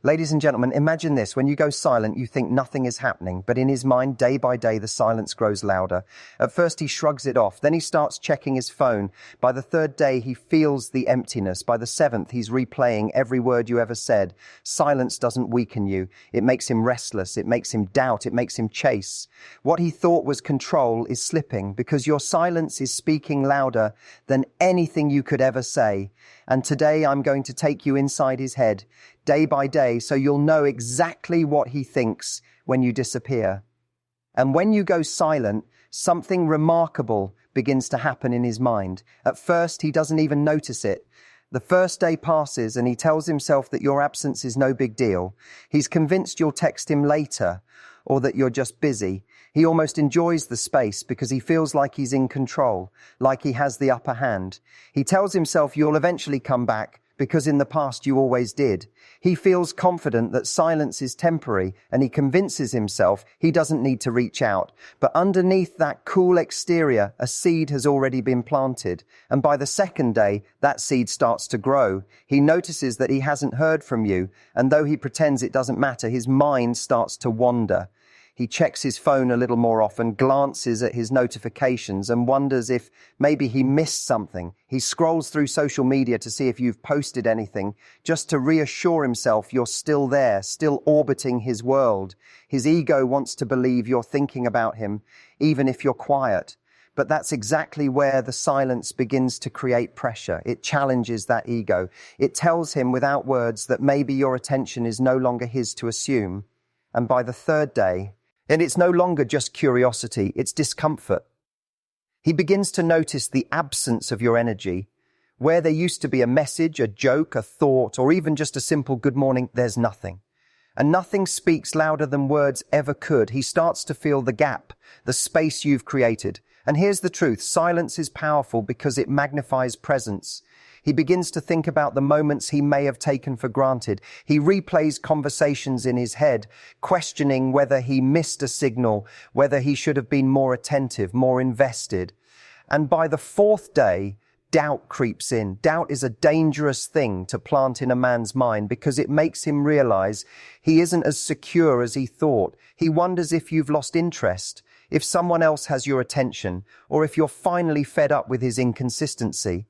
Ladies and gentlemen, imagine this. When you go silent, you think nothing is happening, but in his mind, day by day, the silence grows louder. At first, he shrugs it off. Then he starts checking his phone. By the third day, he feels the emptiness. By the seventh, he's replaying every word you ever said. Silence doesn't weaken you. It makes him restless. It makes him doubt. It makes him chase. What he thought was control is slipping because your silence is speaking louder than anything you could ever say. And today, I'm going to take you inside his head, day by day, so you'll know exactly what he thinks when you disappear. And when you go silent, something remarkable begins to happen in his mind. At first, he doesn't even notice it. The first day passes and he tells himself that your absence is no big deal. He's convinced you'll text him later or that you're just busy. He almost enjoys the space because he feels like he's in control, like he has the upper hand. He tells himself you'll eventually come back because in the past you always did. He feels confident that silence is temporary and he convinces himself he doesn't need to reach out. But underneath that cool exterior, a seed has already been planted. And by the second day, that seed starts to grow. He notices that he hasn't heard from you. And though he pretends it doesn't matter, his mind starts to wander. He checks his phone a little more often, glances at his notifications and wonders if maybe he missed something. He scrolls through social media to see if you've posted anything, just to reassure himself you're still there, still orbiting his world. His ego wants to believe you're thinking about him, even if you're quiet. But that's exactly where the silence begins to create pressure. It challenges that ego. It tells him without words that maybe your attention is no longer his to assume. And by the third day, and it's no longer just curiosity, it's discomfort. He begins to notice the absence of your energy. Where there used to be a message, a joke, a thought, or even just a simple good morning, there's nothing. And nothing speaks louder than words ever could. He starts to feel the gap, the space you've created. And here's the truth, silence is powerful because it magnifies presence. He begins to think about the moments he may have taken for granted. He replays conversations in his head, questioning whether he missed a signal, whether he should have been more attentive, more invested. And by the fourth day, doubt creeps in. Doubt is a dangerous thing to plant in a man's mind because it makes him realize he isn't as secure as he thought. He wonders if you've lost interest, if someone else has your attention, or if you're finally fed up with his inconsistency.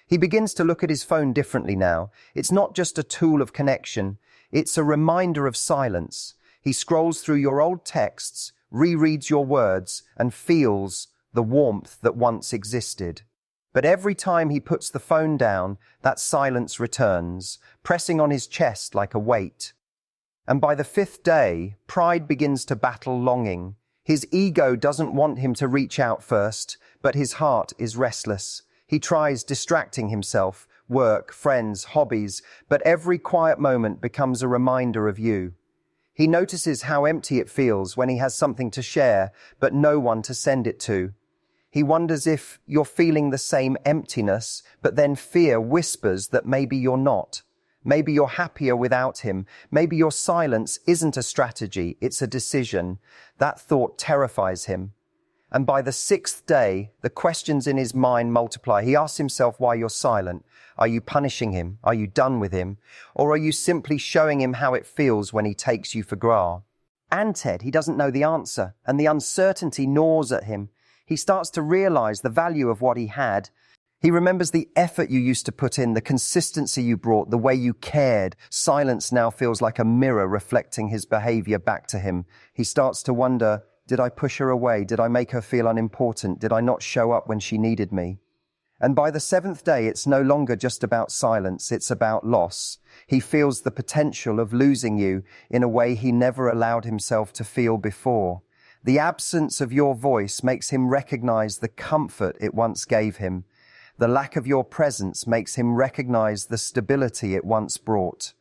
He begins to look at his phone differently now. It's not just a tool of connection. It's a reminder of silence. He scrolls through your old texts, rereads your words, and feels the warmth that once existed. But every time he puts the phone down, that silence returns, pressing on his chest like a weight. And by the fifth day, pride begins to battle longing. His ego doesn't want him to reach out first, but his heart is restless. He tries distracting himself, work, friends, hobbies, but every quiet moment becomes a reminder of you. He notices how empty it feels when he has something to share, but no one to send it to. He wonders if you're feeling the same emptiness, but then fear whispers that maybe you're not. Maybe you're happier without him. Maybe your silence isn't a strategy, it's a decision. That thought terrifies him. And by the sixth day, the questions in his mind multiply. He asks himself why you're silent. Are you punishing him? Are you done with him? Or are you simply showing him how it feels when he takes you for gras? And Ted, he doesn't know the answer, and the uncertainty gnaws at him. He starts to realize the value of what he had. He remembers the effort you used to put in, the consistency you brought, the way you cared. Silence now feels like a mirror reflecting his behavior back to him. He starts to wonder, did I push her away? Did I make her feel unimportant? Did I not show up when she needed me? And by the seventh day, it's no longer just about silence, it's about loss. He feels the potential of losing you in a way he never allowed himself to feel before. The absence of your voice makes him recognize the comfort it once gave him. The lack of your presence makes him recognize the stability it once brought.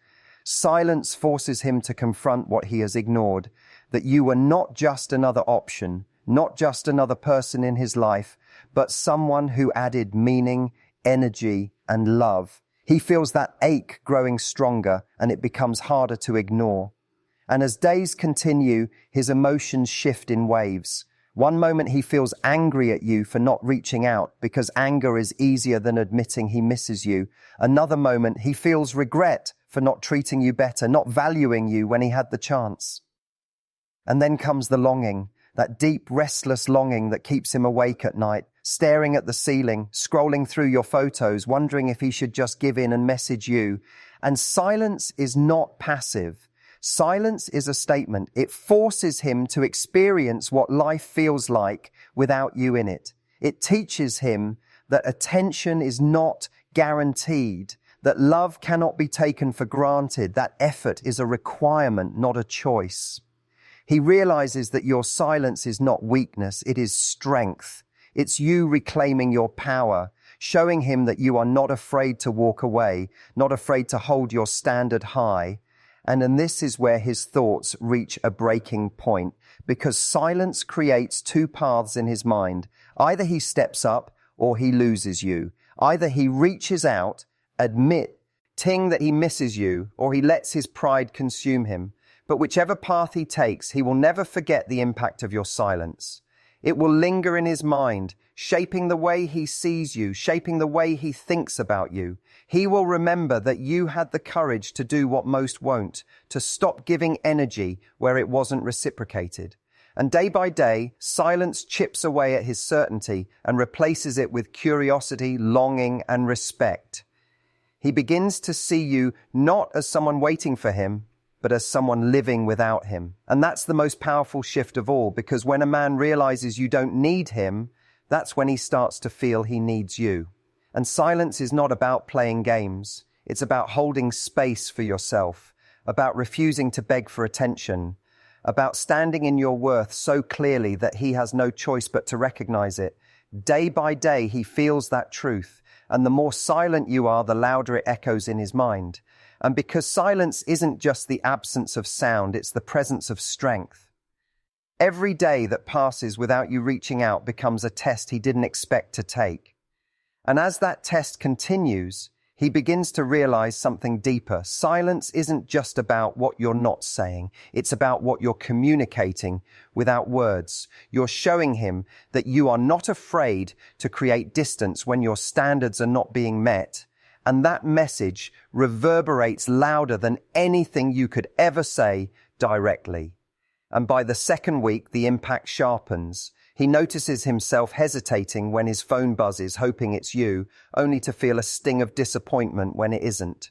Silence forces him to confront what he has ignored, that you were not just another option, not just another person in his life, but someone who added meaning, energy, and love. He feels that ache growing stronger, and it becomes harder to ignore. And as days continue, his emotions shift in waves. One moment he feels angry at you for not reaching out because anger is easier than admitting he misses you. Another moment he feels regret for not treating you better, not valuing you when he had the chance. And then comes the longing, that deep, restless longing that keeps him awake at night, staring at the ceiling, scrolling through your photos, wondering if he should just give in and message you. And silence is not passive. Silence is a statement. It forces him to experience what life feels like without you in it. It teaches him that attention is not guaranteed, that love cannot be taken for granted, that effort is a requirement, not a choice. He realizes that your silence is not weakness, it is strength. It's you reclaiming your power, showing him that you are not afraid to walk away, not afraid to hold your standard high. And this is where his thoughts reach a breaking point, because silence creates two paths in his mind. Either he steps up or he loses you. Either he reaches out, admitting that he misses you, or he lets his pride consume him. But whichever path he takes, he will never forget the impact of your silence. It will linger in his mind, shaping the way he sees you, shaping the way he thinks about you. He will remember that you had the courage to do what most won't, to stop giving energy where it wasn't reciprocated. And day by day, silence chips away at his certainty and replaces it with curiosity, longing, and respect. He begins to see you not as someone waiting for him, but as someone living without him. And that's the most powerful shift of all, because when a man realizes you don't need him, that's when he starts to feel he needs you. And silence is not about playing games. It's about holding space for yourself, about refusing to beg for attention, about standing in your worth so clearly that he has no choice but to recognize it. Day by day, he feels that truth. And the more silent you are, the louder it echoes in his mind. And because silence isn't just the absence of sound, it's the presence of strength. Every day that passes without you reaching out becomes a test he didn't expect to take. And as that test continues, he begins to realize something deeper. Silence isn't just about what you're not saying. It's about what you're communicating without words. You're showing him that you are not afraid to create distance when your standards are not being met. And that message reverberates louder than anything you could ever say directly. And by the second week, the impact sharpens. He notices himself hesitating when his phone buzzes, hoping it's you, only to feel a sting of disappointment when it isn't.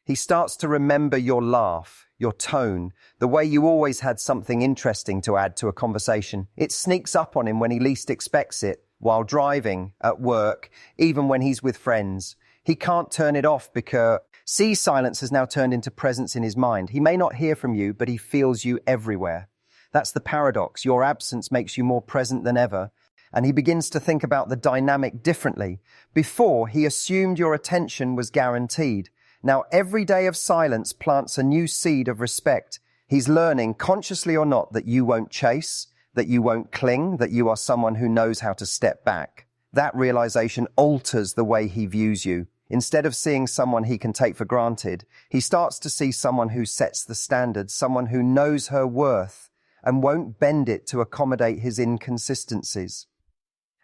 He starts to remember your laugh, your tone, the way you always had something interesting to add to a conversation. It sneaks up on him when he least expects it, while driving, at work, even when he's with friends. He can't turn it off because silence has now turned into presence in his mind. He may not hear from you, but he feels you everywhere. That's the paradox. Your absence makes you more present than ever. And he begins to think about the dynamic differently. Before, he assumed your attention was guaranteed. Now, every day of silence plants a new seed of respect. He's learning, consciously or not, that you won't chase, that you won't cling, that you are someone who knows how to step back. That realization alters the way he views you. Instead of seeing someone he can take for granted, he starts to see someone who sets the standard, someone who knows her worth and won't bend it to accommodate his inconsistencies.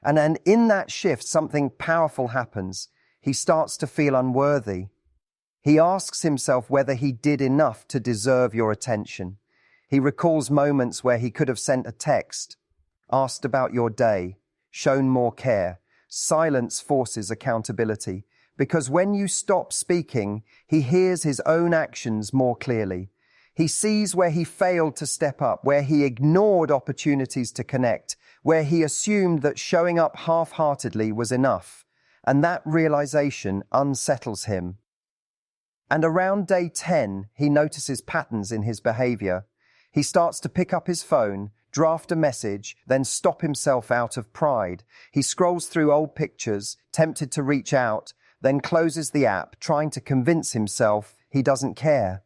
And in that shift, something powerful happens. He starts to feel unworthy. He asks himself whether he did enough to deserve your attention. He recalls moments where he could have sent a text, asked about your day, shown more care. Silence forces accountability, because when you stop speaking, he hears his own actions more clearly. He sees where he failed to step up, where he ignored opportunities to connect, where he assumed that showing up half-heartedly was enough. And that realization unsettles him. And around day 10, he notices patterns in his behavior. He starts to pick up his phone, draft a message, then stop himself out of pride. He scrolls through old pictures, tempted to reach out, then closes the app, trying to convince himself he doesn't care.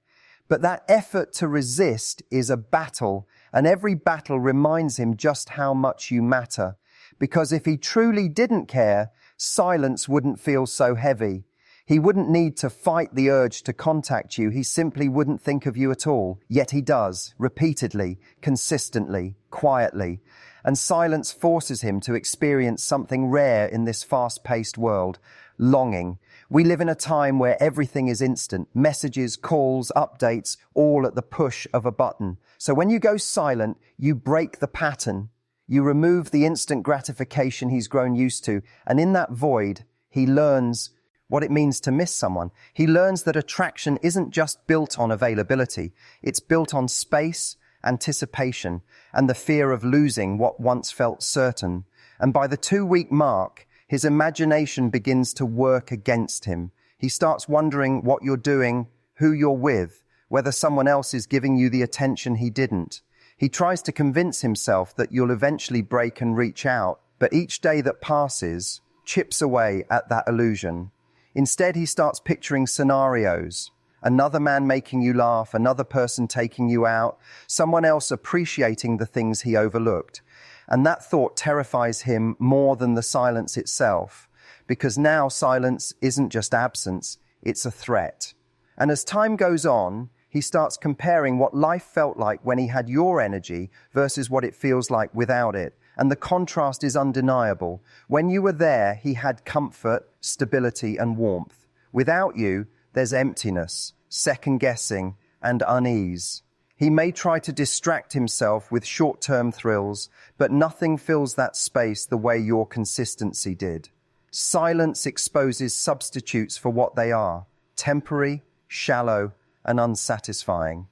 But that effort to resist is a battle, and every battle reminds him just how much you matter. Because if he truly didn't care, silence wouldn't feel so heavy. He wouldn't need to fight the urge to contact you. He simply wouldn't think of you at all. Yet he does, repeatedly, consistently, quietly. And silence forces him to experience something rare in this fast-paced world, longing. We live in a time where everything is instant. Messages, calls, updates, all at the push of a button. So when you go silent, you break the pattern. You remove the instant gratification he's grown used to. And in that void, he learns what it means to miss someone. He learns that attraction isn't just built on availability. It's built on space, anticipation, and the fear of losing what once felt certain. And by the 2-week mark, his imagination begins to work against him. He starts wondering what you're doing, who you're with, whether someone else is giving you the attention he didn't. He tries to convince himself that you'll eventually break and reach out, but each day that passes chips away at that illusion. Instead, he starts picturing scenarios. Another man making you laugh, another person taking you out, someone else appreciating the things he overlooked. And that thought terrifies him more than the silence itself, because now silence isn't just absence, it's a threat. And as time goes on, he starts comparing what life felt like when he had your energy versus what it feels like without it. And the contrast is undeniable. When you were there, he had comfort, stability, and warmth. Without you, there's emptiness, second-guessing, and unease. He may try to distract himself with short-term thrills, but nothing fills that space the way your consistency did. Silence exposes substitutes for what they are: temporary, shallow, and unsatisfying.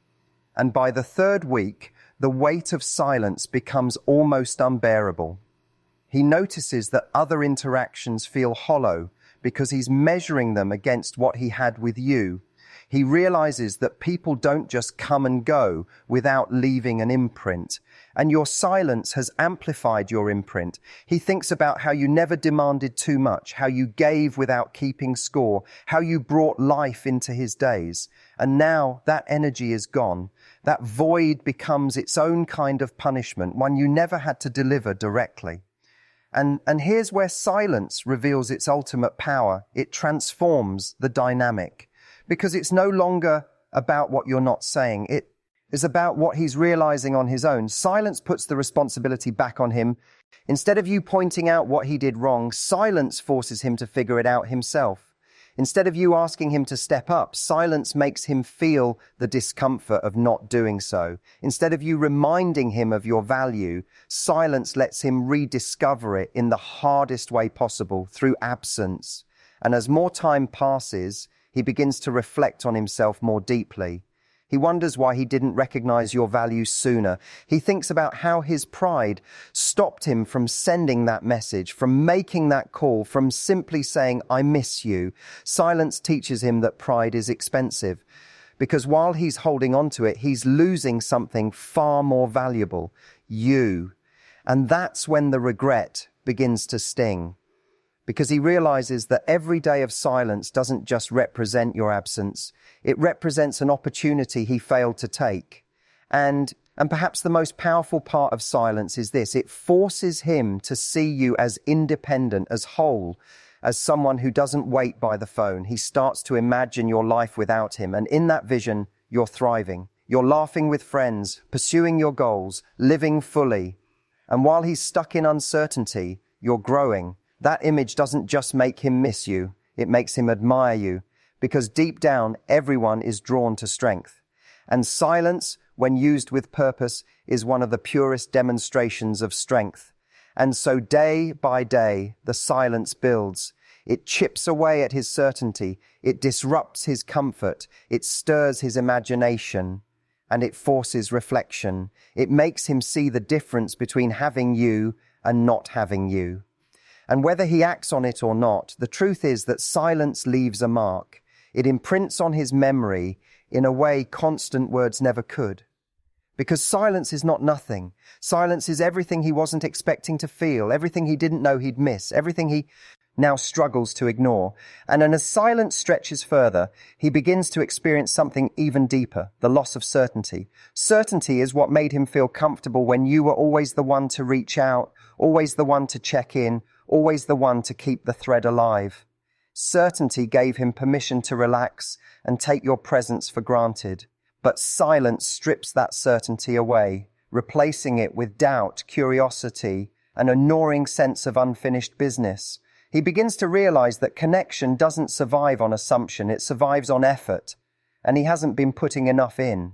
And by the 3rd week, the weight of silence becomes almost unbearable. He notices that other interactions feel hollow because he's measuring them against what he had with you. He realizes that people don't just come and go without leaving an imprint, and your silence has amplified your imprint. He thinks about how you never demanded too much, how you gave without keeping score, how you brought life into his days. And now that energy is gone. That void becomes its own kind of punishment, one you never had to deliver directly. And here's where silence reveals its ultimate power. It transforms the dynamic. Because it's no longer about what you're not saying. It is about what he's realizing on his own. Silence puts the responsibility back on him. Instead of you pointing out what he did wrong, silence forces him to figure it out himself. Instead of you asking him to step up, silence makes him feel the discomfort of not doing so. Instead of you reminding him of your value, silence lets him rediscover it in the hardest way possible, through absence. And as more time passes, he begins to reflect on himself more deeply. He wonders why he didn't recognize your value sooner. He thinks about how his pride stopped him from sending that message, from making that call, from simply saying, "I miss you." Silence teaches him that pride is expensive, because while he's holding on to it, he's losing something far more valuable: you. And that's when the regret begins to sting, because he realizes that every day of silence doesn't just represent your absence. It represents an opportunity he failed to take. And perhaps the most powerful part of silence is this: it forces him to see you as independent, as whole, as someone who doesn't wait by the phone. He starts to imagine your life without him, and in that vision, you're thriving. You're laughing with friends, pursuing your goals, living fully. And while he's stuck in uncertainty, you're growing. That image doesn't just make him miss you, it makes him admire you, because deep down, everyone is drawn to strength. And silence, when used with purpose, is one of the purest demonstrations of strength. And so day by day, the silence builds. It chips away at his certainty, it disrupts his comfort, it stirs his imagination, and it forces reflection. It makes him see the difference between having you and not having you. And whether he acts on it or not, the truth is that silence leaves a mark. It imprints on his memory in a way constant words never could. Because silence is not nothing. Silence is everything he wasn't expecting to feel, everything he didn't know he'd miss, everything he now struggles to ignore. And as silence stretches further, he begins to experience something even deeper: the loss of certainty. Certainty is what made him feel comfortable when you were always the one to reach out, always the one to check in, always the one to keep the thread alive. Certainty gave him permission to relax and take your presence for granted. But silence strips that certainty away, replacing it with doubt, curiosity, and a gnawing sense of unfinished business. He begins to realize that connection doesn't survive on assumption, it survives on effort, and he hasn't been putting enough in.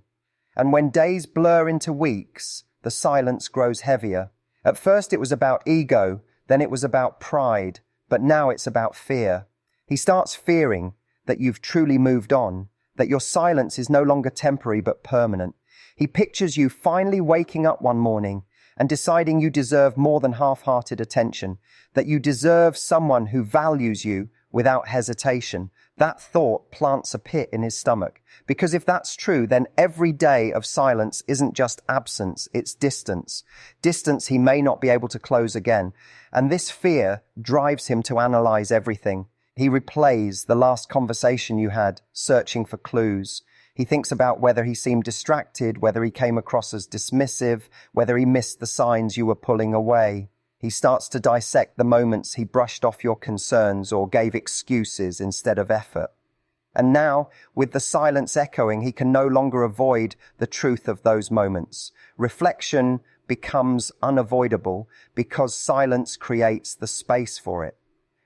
And when days blur into weeks, the silence grows heavier. At first it was about ego, then it was about pride, but now it's about fear. He starts fearing that you've truly moved on, that your silence is no longer temporary but permanent. He pictures you finally waking up one morning and deciding you deserve more than half-hearted attention, that you deserve someone who values you without hesitation. That thought plants a pit in his stomach, because if that's true, then every day of silence isn't just absence, it's distance. Distance he may not be able to close again. And this fear drives him to analyze everything. He replays the last conversation you had, searching for clues. He thinks about whether he seemed distracted, whether he came across as dismissive, whether he missed the signs you were pulling away. He starts to dissect the moments he brushed off your concerns or gave excuses instead of effort. And now, with the silence echoing, he can no longer avoid the truth of those moments. Reflection becomes unavoidable because silence creates the space for it.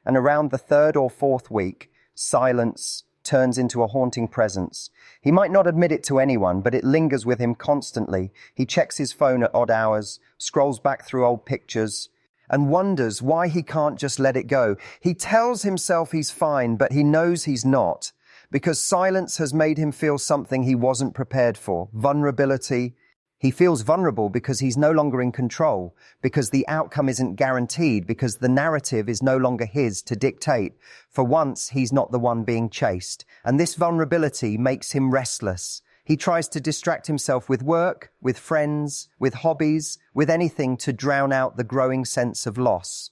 And around the third or fourth week, silence turns into a haunting presence. He might not admit it to anyone, but it lingers with him constantly. He checks his phone at odd hours, scrolls back through old pictures, and wonders why he can't just let it go. He tells himself he's fine, but he knows he's not, because silence has made him feel something he wasn't prepared for: vulnerability. He feels vulnerable because he's no longer in control, because the outcome isn't guaranteed, because the narrative is no longer his to dictate. For once, he's not the one being chased, and this vulnerability makes him restless. He tries to distract himself with work, with friends, with hobbies, with anything to drown out the growing sense of loss.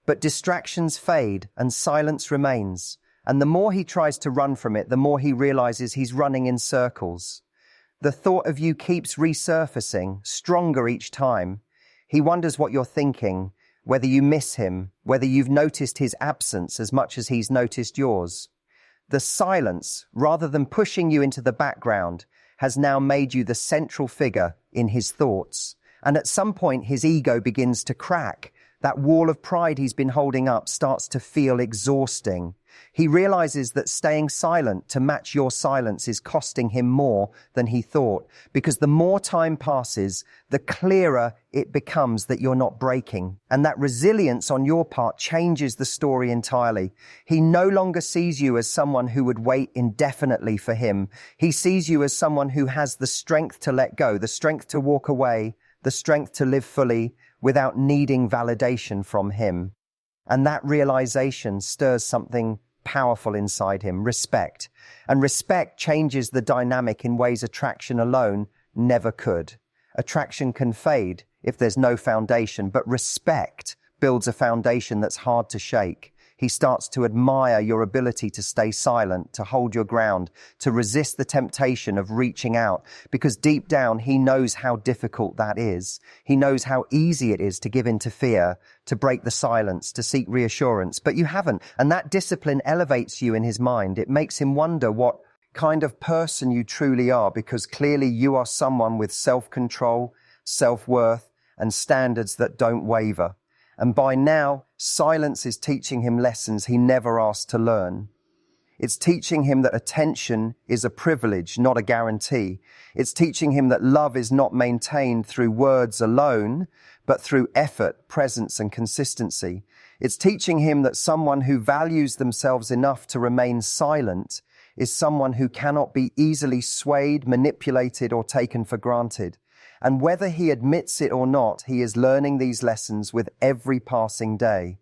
But distractions fade and silence remains, and the more he tries to run from it, the more he realizes he's running in circles. The thought of you keeps resurfacing, stronger each time. He wonders what you're thinking, whether you miss him, whether you've noticed his absence as much as he's noticed yours. The silence, rather than pushing you into the background, has now made you the central figure in his thoughts. And at some point, his ego begins to crack. That wall of pride he's been holding up starts to feel exhausting. He realizes that staying silent to match your silence is costing him more than he thought, because the more time passes, the clearer it becomes that you're not breaking. And that resilience on your part changes the story entirely. He no longer sees you as someone who would wait indefinitely for him. He sees you as someone who has the strength to let go, the strength to walk away, the strength to live fully without needing validation from him. And that realization stirs something powerful inside him: respect. And respect changes the dynamic in ways attraction alone never could. Attraction can fade if there's no foundation, but respect builds a foundation that's hard to shake. He starts to admire your ability to stay silent, to hold your ground, to resist the temptation of reaching out, because deep down he knows how difficult that is. He knows how easy it is to give in to fear, to break the silence, to seek reassurance, but you haven't. And that discipline elevates you in his mind. It makes him wonder what kind of person you truly are, because clearly you are someone with self-control, self-worth, and standards that don't waver. And by now, silence is teaching him lessons he never asked to learn. It's teaching him that attention is a privilege, not a guarantee. It's teaching him that love is not maintained through words alone, but through effort, presence, and consistency. It's teaching him that someone who values themselves enough to remain silent is someone who cannot be easily swayed, manipulated, or taken for granted. And whether he admits it or not, he is learning these lessons with every passing day.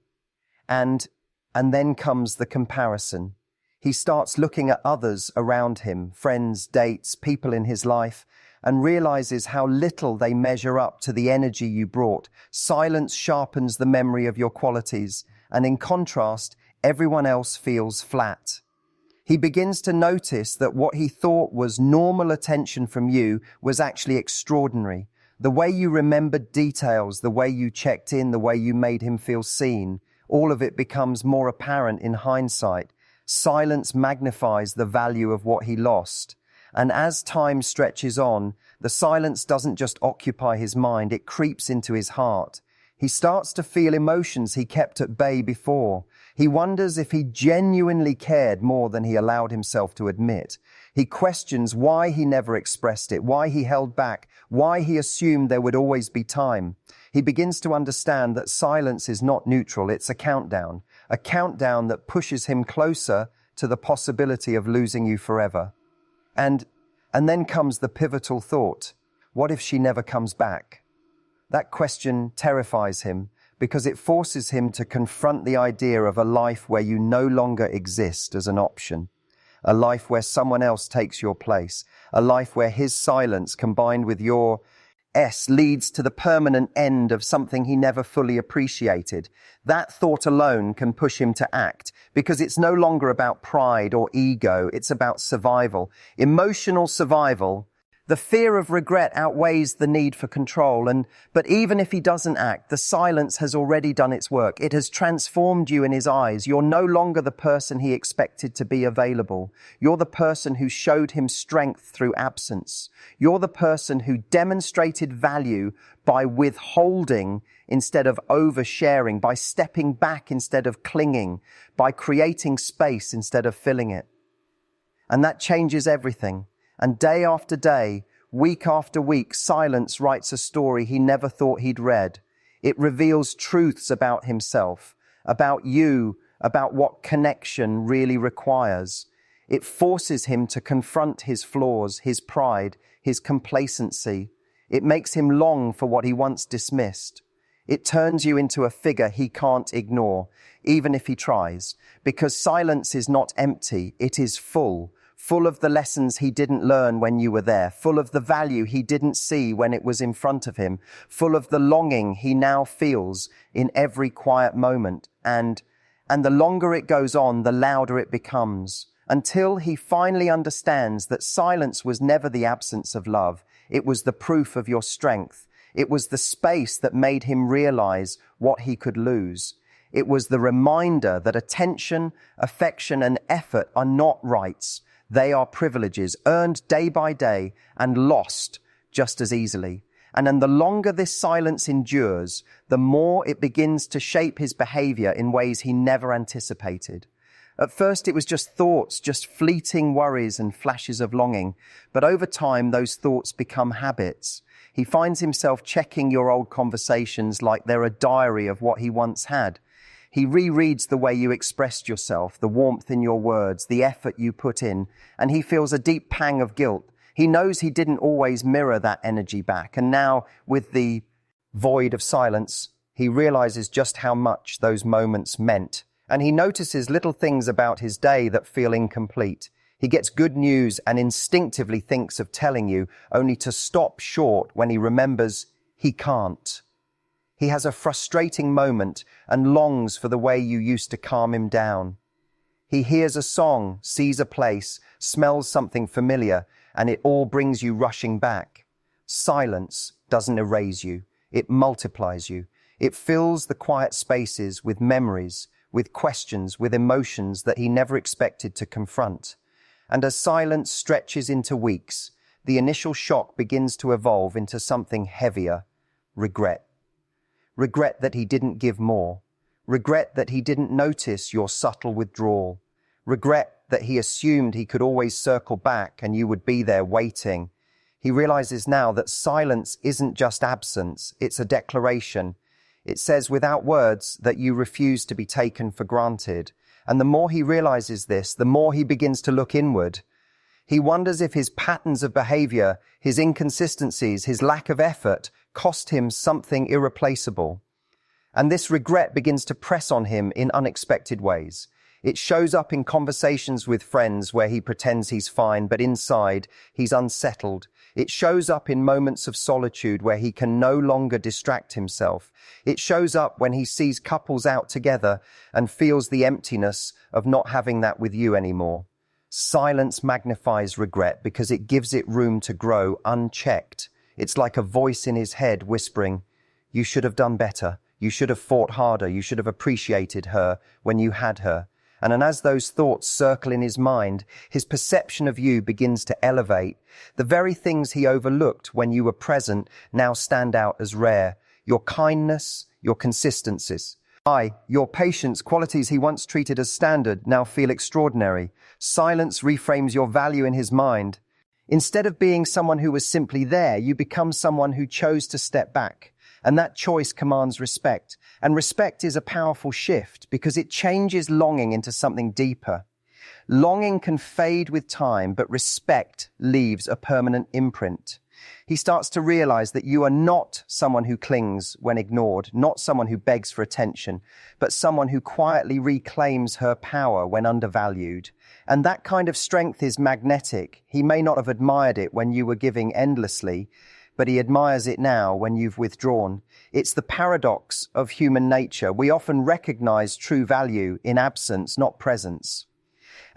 And then comes the comparison. He starts looking at others around him, friends, dates, people in his life, and realizes how little they measure up to the energy you brought. Silence sharpens the memory of your qualities, and in contrast, everyone else feels flat. He begins to notice that what he thought was normal attention from you was actually extraordinary. The way you remembered details, the way you checked in, the way you made him feel seen, all of it becomes more apparent in hindsight. Silence magnifies the value of what he lost. And as time stretches on, the silence doesn't just occupy his mind, it creeps into his heart. He starts to feel emotions he kept at bay before. He wonders if he genuinely cared more than he allowed himself to admit. He questions why he never expressed it, why he held back, why he assumed there would always be time. He begins to understand that silence is not neutral, it's a countdown that pushes him closer to the possibility of losing you forever. And then comes the pivotal thought, what if she never comes back? That question terrifies him because it forces him to confront the idea of a life where you no longer exist as an option, a life where someone else takes your place, a life where his silence combined with your leads to the permanent end of something he never fully appreciated. That thought alone can push him to act because it's no longer about pride or ego, it's about survival, emotional survival. The fear of regret outweighs the need for control, but even if he doesn't act, the silence has already done its work. It has transformed you in his eyes. You're no longer the person he expected to be available. You're the person who showed him strength through absence. You're the person who demonstrated value by withholding instead of oversharing, by stepping back instead of clinging, by creating space instead of filling it. And that changes everything. And day after day, week after week, silence writes a story he never thought he'd read. It reveals truths about himself, about you, about what connection really requires. It forces him to confront his flaws, his pride, his complacency. It makes him long for what he once dismissed. It turns you into a figure he can't ignore, even if he tries, because silence is not empty, it is full of the lessons he didn't learn when you were there, full of the value he didn't see when it was in front of him, full of the longing he now feels in every quiet moment. And the longer it goes on, the louder it becomes, until he finally understands that silence was never the absence of love. It was the proof of your strength. It was the space that made him realize what he could lose. It was the reminder that attention, affection, and effort are not rights. They are privileges earned day by day and lost just as easily. And then the longer this silence endures, the more it begins to shape his behavior in ways he never anticipated. At first, it was just thoughts, just fleeting worries and flashes of longing. But over time, those thoughts become habits. He finds himself checking your old conversations like they're a diary of what he once had. He rereads the way you expressed yourself, the warmth in your words, the effort you put in, and he feels a deep pang of guilt. He knows he didn't always mirror that energy back, and now, with the void of silence, he realizes just how much those moments meant. And he notices little things about his day that feel incomplete. He gets good news and instinctively thinks of telling you, only to stop short when he remembers he can't. He has a frustrating moment and longs for the way you used to calm him down. He hears a song, sees a place, smells something familiar, and it all brings you rushing back. Silence doesn't erase you. It multiplies you. It fills the quiet spaces with memories, with questions, with emotions that he never expected to confront. And as silence stretches into weeks, the initial shock begins to evolve into something heavier: regret. Regret that he didn't give more. Regret that he didn't notice your subtle withdrawal. Regret that he assumed he could always circle back and you would be there waiting. He realizes now that silence isn't just absence, it's a declaration. It says without words that you refuse to be taken for granted. And the more he realizes this, the more he begins to look inward. He wonders if his patterns of behavior, his inconsistencies, his lack of effort cost him something irreplaceable. And this regret begins to press on him in unexpected ways. It shows up in conversations with friends where he pretends he's fine, but inside he's unsettled. It shows up in moments of solitude where he can no longer distract himself. It shows up when he sees couples out together and feels the emptiness of not having that with you anymore. Silence magnifies regret because it gives it room to grow unchecked. It's like a voice in his head whispering, "You should have done better. You should have fought harder. You should have appreciated her when you had her." And as those thoughts circle in his mind, his perception of you begins to elevate. The very things he overlooked when you were present now stand out as rare. your kindness, your consistencies. Your patience, qualities he once treated as standard, now feel extraordinary. Silence reframes your value in his mind. Instead of being someone who was simply there, you become someone who chose to step back. And that choice commands respect. And respect is a powerful shift because it changes longing into something deeper. Longing can fade with time, but respect leaves a permanent imprint. He starts to realize that you are not someone who clings when ignored, not someone who begs for attention, but someone who quietly reclaims her power when undervalued. And that kind of strength is magnetic. He may not have admired it when you were giving endlessly, but he admires it now when you've withdrawn. It's the paradox of human nature. We often recognize true value in absence, not presence.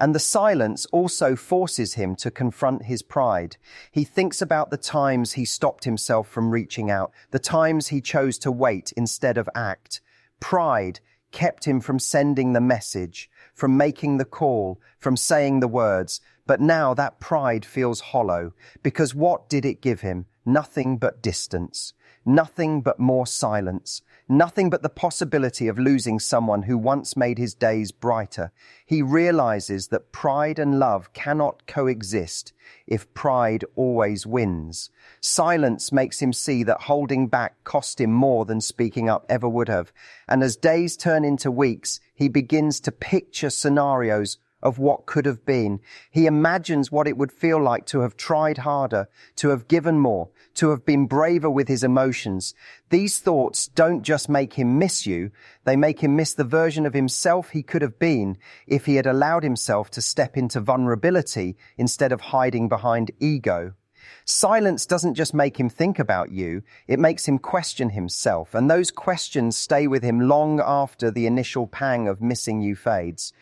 And the silence also forces him to confront his pride. He thinks about the times he stopped himself from reaching out, the times he chose to wait instead of act. Pride kept him from sending the message, from making the call, from saying the words. But now that pride feels hollow, because what did it give him? Nothing but distance, nothing but more silence, nothing but the possibility of losing someone who once made his days brighter. He realizes that pride and love cannot coexist if pride always wins. Silence makes him see that holding back cost him more than speaking up ever would have. And as days turn into weeks, he begins to picture scenarios of what could have been. He imagines what it would feel like to have tried harder, to have given more, to have been braver with his emotions. These thoughts don't just make him miss you, they make him miss the version of himself he could have been if he had allowed himself to step into vulnerability instead of hiding behind ego. Silence doesn't just make him think about you, it makes him question himself, and those questions stay with him long after the initial pang of missing you fades.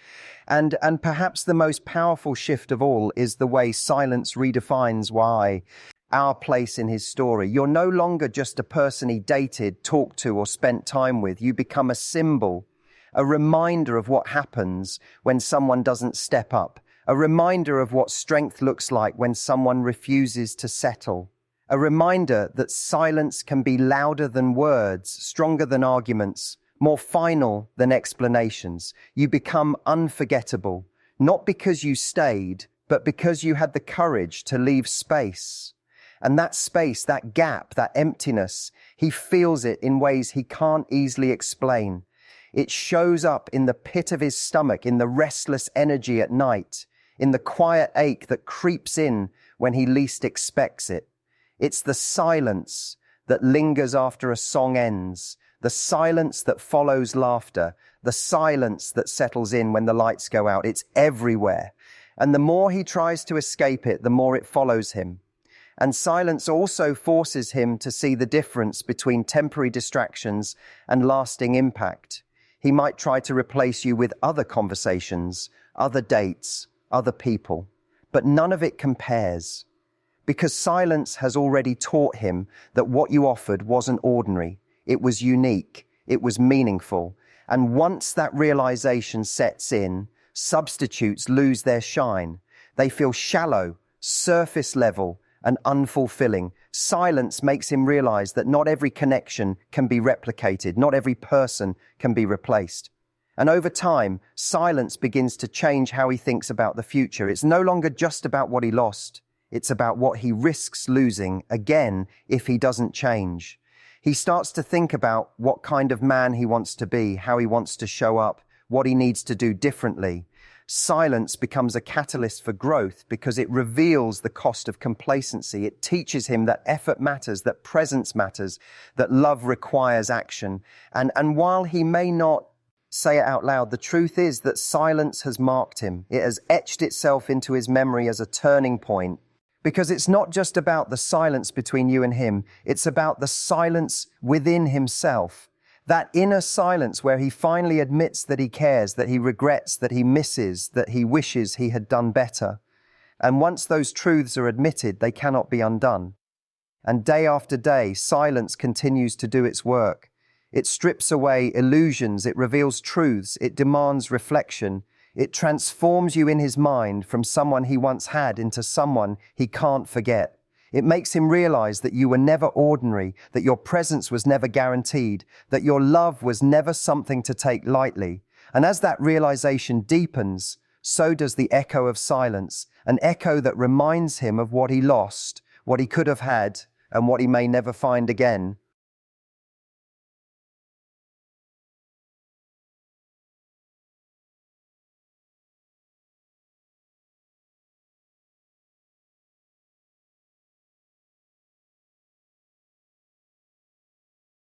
And perhaps the most powerful shift of all is the way silence redefines why our place in his story. You're no longer just a person he dated, talked to, or spent time with. You become a symbol, a reminder of what happens when someone doesn't step up, a reminder of what strength looks like when someone refuses to settle, a reminder that silence can be louder than words, stronger than arguments, more final than explanations. You become unforgettable, not because you stayed, but because you had the courage to leave space. And that space, that gap, that emptiness, he feels it in ways he can't easily explain. It shows up in the pit of his stomach, in the restless energy at night, in the quiet ache that creeps in when he least expects it. It's the silence that lingers after a song ends, the silence that follows laughter, the silence that settles in when the lights go out. It's everywhere. And the more he tries to escape it, the more it follows him. And silence also forces him to see the difference between temporary distractions and lasting impact. He might try to replace you with other conversations, other dates, other people, but none of it compares. Because silence has already taught him that what you offered wasn't ordinary. It was unique. It was meaningful. And once that realization sets in, substitutes lose their shine. They feel shallow, surface level, and unfulfilling. Silence makes him realize that not every connection can be replicated. Not every person can be replaced. And over time, silence begins to change how he thinks about the future. It's no longer just about what he lost. It's about what he risks losing again if he doesn't change. He starts to think about what kind of man he wants to be, how he wants to show up, what he needs to do differently. Silence becomes a catalyst for growth because it reveals the cost of complacency. It teaches him that effort matters, that presence matters, that love requires action. And while he may not say it out loud, the truth is that silence has marked him. It has etched itself into his memory as a turning point. Because it's not just about the silence between you and him, it's about the silence within himself. That inner silence where he finally admits that he cares, that he regrets, that he misses, that he wishes he had done better. And once those truths are admitted, they cannot be undone. And day after day, silence continues to do its work. It strips away illusions, it reveals truths, it demands reflection. It transforms you in his mind from someone he once had into someone he can't forget. It makes him realize that you were never ordinary, that your presence was never guaranteed, that your love was never something to take lightly. And as that realization deepens, so does the echo of silence, an echo that reminds him of what he lost, what he could have had, and what he may never find again.